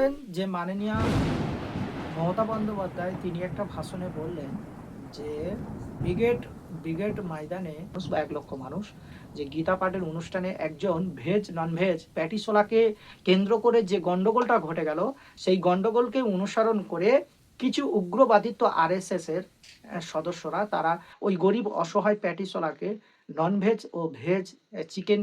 দেখলেন যে মাননীয়া মমতা বন্দ্যোপাধ্যায় তিনি একটা ভাষণে বললেন যে ব্রিগেড ব্রিগেড ময়দানে বা 1 লক্ষ মানুষ যে গীতা পাঠের অনুষ্ঠানে একজন ভেজ নন ভেজ প্যাটিসোলাকে কেন্দ্র করে যে গন্ডগোলটা ঘটে গেল, সেই গন্ডগোলকে অনুসরণ করে কিছু উগ্রবাদিত্ব আরএসএস এর সদস্যরা তারা ওই গরিব অসহায় প্যাটিসোলাকে নন ভেজ ও ভেজ চিকেন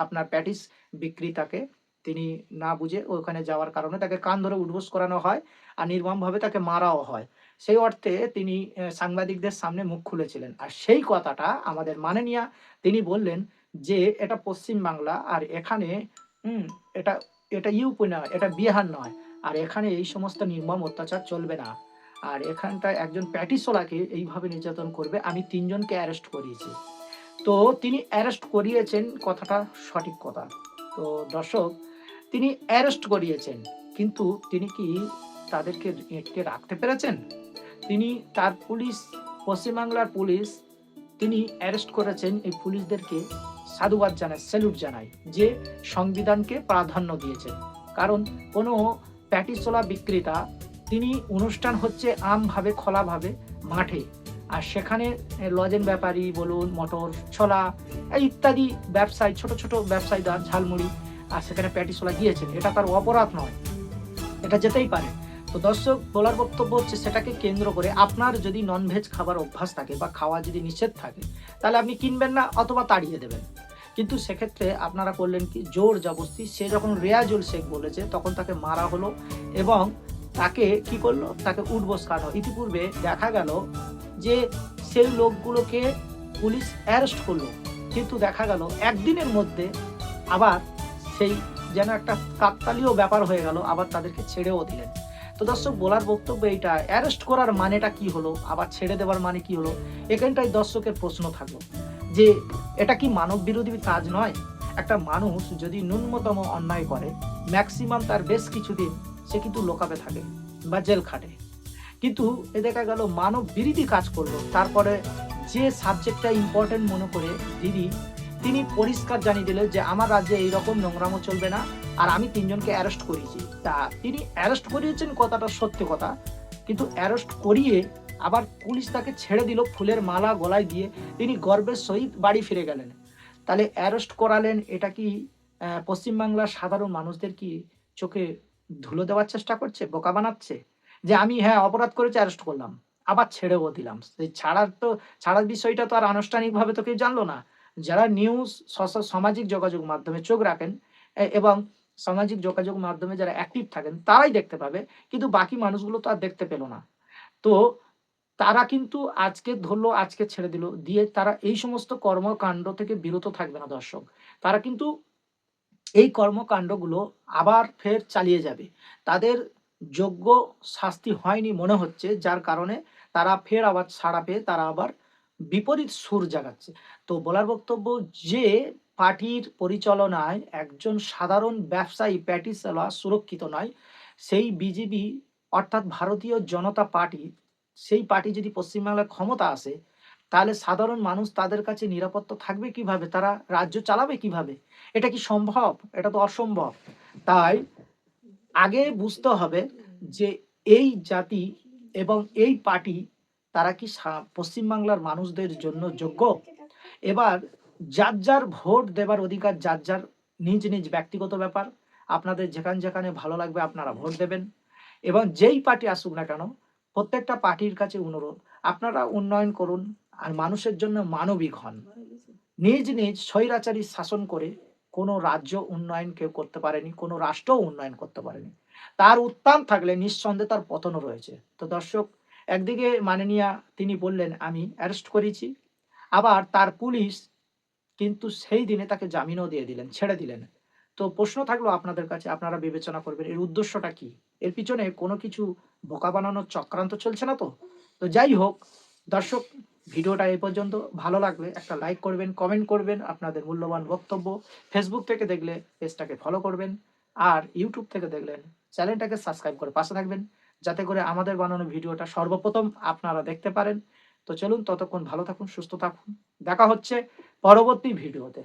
আপনার প্যাটিস বিক্রেতাকে তিনি না বুঝে ওখানে যাওয়ার কারণে তাকে কান ধরে উঠবোস করানো হয় আর নির্মমভাবে তাকে মারাও হয়। সেই অর্থে তিনি সাংবাদিকদের সামনে মুখ খুলেছিলেন। আর সেই কথাটা আমাদের মাননীয়া তিনি বললেন যে, "এটা পশ্চিম বাংলা আর এখানে হুম, এটা এটা ইউপি নয়, এটা বিহার নয়। আর এখানে এই সমস্ত নির্মম অত্যাচার চলবে না। আর এখানটায় একজন প্যাটিসোলাকে এইভাবে নির্যাতন করবে। আমি ৩ জনকে অ্যারেস্ট করিয়েছি।" তো তিনি অ্যারেস্ট করিয়েছেন, কথাটা সঠিক কথা। তো দর্শক, তিনি অ্যারেস্ট করিয়েছেন। কিন্তু তিনি কি তাদেরকে আটকে রাখতে পেরেছেন? তিনি তার পুলিশ, পশ্চিমবাংলার পুলিশ, তিনি অ্যারেস্ট করেছেন। এই পুলিশদেরকে সাধুবাদ জানাই, স্যালুট জানাই যে সংবিধানকে প্রাধান্য দিয়েছেন। কারণ কোনো প্যাটিসোলা বিক্রেতা তিনি অনুষ্ঠান হচ্ছে আমভাবে খোলাভাবে মাঠে। আর সেখানে লজেন ব্যাপারী বলুন, মটর, ছোলা ইত্যাদি ব্যবসায়ী, ছোট, ছোট ব্যবসায়ীরা ঝালমুড়ি আর সেখানে প্যাটিসোলা গিয়েছেন। এটা তার অপরাধ নয়। এটা যেতেই পারে। তো দর্শক বলার বক্তব্য হচ্ছে সেটাকে কেন্দ্র করে আপনার যদি ননভেজ খাবার অভ্যাস থাকে বা খাওয়া যদি নিষেধ থাকে, তাহলে আপনি কিনবেন না অথবা তাড়িয়ে দেবেন। কিন্তু সেক্ষেত্রে আপনারা করলেন কি জোর জবরদস্তি। সে যখন রেয়াজুল শেখ বলেছে তখন তাকে মারা হলো এবং তাকে কি করলো? তাকে উঠবোস কাটা হলো। ইতিপূর্বে দেখা গেল যে সেই লোকগুলোকে পুলিশ অ্যারেস্ট করলো। কিন্তু দেখা গেল একদিনের মধ্যে আবার সেই যেন একটা কাকতালীয় ব্যাপার হয়ে গেল, আবার তাদেরকে ছেড়েও দিলেন। তো দর্শক বলার বক্তব্য এইটা, অ্যারেস্ট করার মানেটা কি হলো? আবার ছেড়ে দেওয়ার মানে কি হলো? এখানটাই দর্শকের প্রশ্ন থাকলো যে এটা কি মানব বিরোধী কাজ নয়? একটা মানুষ যদি ন্যূনতম অন্যায় করে, ম্যাক্সিমাম তার বেশ কিছুদিন সে কিন্তু লোকাপে থাকে বা জেল খাটে। কিন্তু দেখা গেল মানব বিরোধী কাজ করলো। তারপরে যে সাবজেক্টটা ইম্পর্টেন্ট মনে করে দিদি তিনি পরিষ্কার জানিয়ে দিলেন যে আমার রাজ্যে এইরকম নোংরামো চলবে না। আর আমি ৩ জনকে অ্যারেস্ট করিয়েছি। তা তিনি অ্যারেস্ট করিয়েছেন, কথাটা সত্যি কথা। কিন্তু অ্যারেস্ট করিয়ে আবার পুলিশ তাকে ছেড়ে দিল ফুলের মালা গলায় দিয়ে তিনি গর্বের সহিত বাড়ি ফিরে গেলেন। তাহলে অ্যারেস্ট করালেন, এটা কি পশ্চিমবাংলার সাধারণ মানুষদের কি চোখে ধুলো দেওয়ার চেষ্টা করছে? বোকা বানাচ্ছে? যে আমি হ্যাঁ, অপরাধ করেছি অ্যারেস্ট করলাম। আবার ছেড়েও দিলাম। এই ছাড়ার বিষয়টা তো আর আনুষ্ঠানিকভাবে তো কেউ জানল না। যারা নিউজ সামাজিক যোগাযোগ মাধ্যমে চোখ রাখেন এবং সামাজিক যোগাযোগ মাধ্যমে যারা অ্যাক্টিভ থাকেন তারাই দেখতে পাবে। কিন্তু বাকি মানুষগুলো তো আর দেখতে পেল না। তো তারা কিন্তু আজকে ধরলো, আজকে ছেড়ে দিল। দিয়ে তারা এই সমস্ত কর্মকাণ্ড থেকে বিরত থাকবে না দর্শক। তারা কিন্তু এই কর্মকাণ্ডগুলো আবার ফের চালিয়ে যাবে। তাদের যোগ্য শাস্তি হয়নি মনে হচ্ছে, যার কারণে তারা ফের আবার ছাড়া পেয়ে তারা আবার বিপরীত সুর জাগাচ্ছে। তো বলার বক্তব্য যে পার্টির পরিচালনায় একজন সাধারণ ব্যবসায়ী প্যাটিসওয়ালা সুরক্ষিত নয়, সেই বিজেপি অর্থাৎ ভারতীয় জনতা পার্টি, সেই পার্টি যদি পশ্চিমবাংলায় ক্ষমতা আসে, তাহলে সাধারণ মানুষ তাদের কাছে নিরাপত্তা থাকবে কিভাবে? তারা রাজ্য চালাবে কিভাবে? এটা কি সম্ভব? এটা তো অসম্ভব। তাই আগে বুঝতে হবে যে এই জাতি এবং এই পার্টি তারা কি পশ্চিমবাংলার মানুষদের জন্য যোগ্য? এবার যার, যার ভোট দেবার অধিকার যার, যার নিজ, নিজ ব্যক্তিগত ব্যাপার। আপনাদের যেখানে ভালো লাগবে আপনারা ভোট দেবেন এবং যেই পার্টি আসুক না কেন, প্রত্যেকটা পার্টির কাছে অনুরোধ, আপনারা উন্নয়ন করুন আর মানুষের জন্য মানবিক হন। নিজ, নিজ স্বৈরাচারী শাসন করে কোনো রাজ্য উন্নয়ন কেউ করতে পারেনি, কোনো রাষ্ট্রও উন্নয়ন করতে পারেনি। তার উত্থান থাকলে নিঃসন্দেহে তার পতনও রয়েছে। তো দর্শক, একদিকে মাননীয়া তিনি বললেন আমি অ্যারেস্ট করেছি, আবার তার পুলিশ কিন্তু সেই দিনে তাকে জামিনও দিয়ে দিলেন, ছেড়ে দিলেন। তো প্রশ্ন থাকলো আপনাদের কাছে, আপনারা বিবেচনা করবেন এর উদ্দেশ্যটা কি? এর পিছনে কোনো কিছু বোকা বানানোর চক্রান্ত চলছে না তো? তো যাই হোক দর্শক, ভিডিওটা এই পর্যন্ত। ভালো লাগলে একটা লাইক করবেন, কমেন্ট করবেন আপনাদের মূল্যবান বক্তব্য। ফেসবুক থেকে দেখলে পেজটাকে ফলো করবেন আর ইউটিউব থেকে দেখলেন চ্যানেলটাকে সাবস্ক্রাইব করে পাশে থাকবেন, যাতে করে আমাদের বানানো ভিডিওটা সর্বপ্রথম আপনারা দেখতে পারেন। তো চলুন, ততক্ষণ ভালো থাকুন, সুস্থ থাকুন। দেখা হচ্ছে পরবর্তী ভিডিওতে।